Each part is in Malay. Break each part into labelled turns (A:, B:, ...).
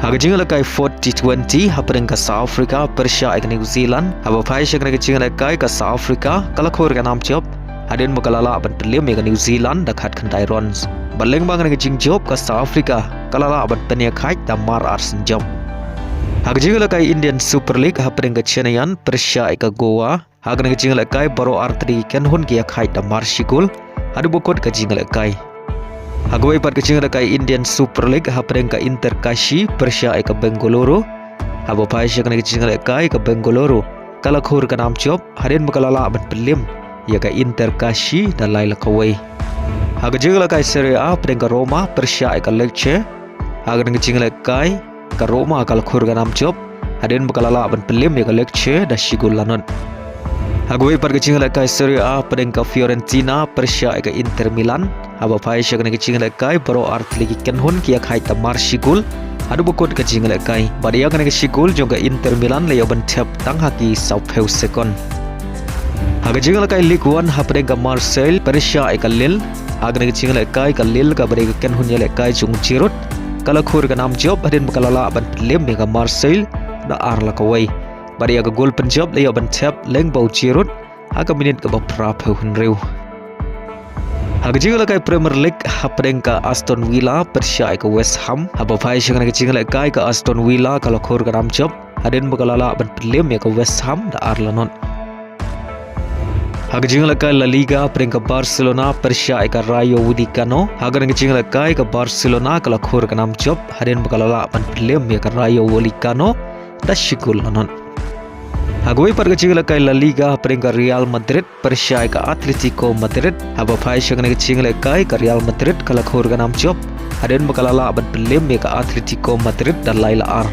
A: Haga jingle kai 40-20 hapen ka South Africa Persia ke New Zealand haba phai shek ne jingle kai ka South Africa kala khor ka nam chop hadin makalala ban pelim ke New Zealand da khat khandai runs baleng bang ne jing job ka South Africa kala la ban tania khai da mar arsen job haga jingle kai Indian Super League hapen ka Chennaiyan Persia ke Goa haga ne jingle kai baro artri ken hun kia khai da mar shikul hadu bokot ka jingle kai Hagway pat kecing kai Indian Super League hapen ka Inter Kashi Persia ke Bengaluru habo pai shek ne kecing kai ke Bengaluru kala khur ka nam chop harin makalala ban pelim ya ka Inter Kashi dan laila kawai haga jingla kai Serie A hapen ka Roma Persia ke Lecce haga ne kecing kai ka Roma kala khur ka nam chop harin makalala ban pelim ya ka Lecce da shigul lanon Hagway pat kecing kai Serie A hapen ka Fiorentina Persia ke Intermilan haba pai shek ne kecing kai baro art lagi ken hun kia khai tamar shigul hadu bokot kecing kai badia kan ke shigul juga Intermilan le yoban Thep Tang haki saupeu second haga jingle kai League 1 hapen ka Marseille Persia ke Lille haga ne kecing kai ka Lille ka bare ken hun le kai jung Giroud kala khur ka nam job hadin makalala ban lem ka Marseille da arla kawai badia ka gol Pynjop le yoban Thep leng bau Giroud haga minit ka bapra peu hun reu Haga jingle kai Premier League hapen ka Aston Villa Persia ke West Ham haba pai shek ne jingle kai ka Aston Villa kala khor ka nam chop hadin makalala ban pelim ya ka West Ham da Arlanon Haga jingle kai La Liga hapen ka Barcelona Persia ke Rayo Vallecano haga ne jingle kai ka Barcelona kala khor ka nam chop hadin makalala ban pelim ya ka Rayo Vallecano da shikul lanon Hagway par kecing kai La Liga hapen ka Real Madrid Persia ke Atletico Madrid haba pai shek ne kecing kai ka Real Madrid kala khor ka nam chop hadin makalala ban pelim ya ka Atletico Madrid dan laila ar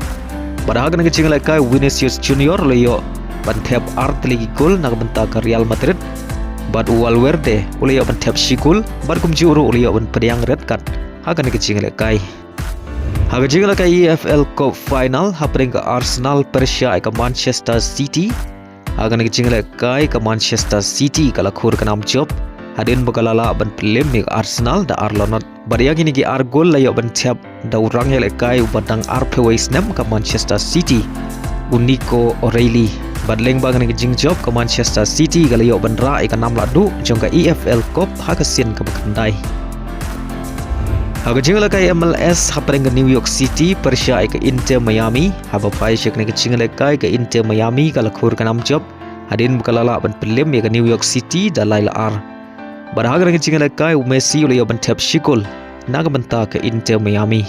A: badahag ne kecing kai Vinicius Junior leyo ban Thep art lagi gol nak benta ka Real Madrid bad Valverde uleyo ban Thep shikul bad kum juru uleyo ban pediang red card haga ne kecing kai Haga jingle kai EFL Cup Final hapen ka Arsenal Persia ke Manchester City haga ne jingle kai ka Manchester City kala khur ka nam chop hadin bakalala ban pelim ka Arsenal da Arlonot badia gini ki ar gol layo ban Thep da urang le kai ubadang ar pewais nem ka Manchester City Unico O'Reilly badleng bang ne jing job ka Manchester City kala yo ban ra ka nam ladu jong ka EFL Cup haga sin ka bakandai Haga jingle kai MLS hapen ke New York City Persia ke Inter Miami haba pai shek ne jingle kai ke Inter Miami kala khur ka nam job hadin bakalala ban pelim ya ke New York City da laila ar badhaga ne jingle kai Messi uleyo ban Thep shikul naga benta ke Inter Miami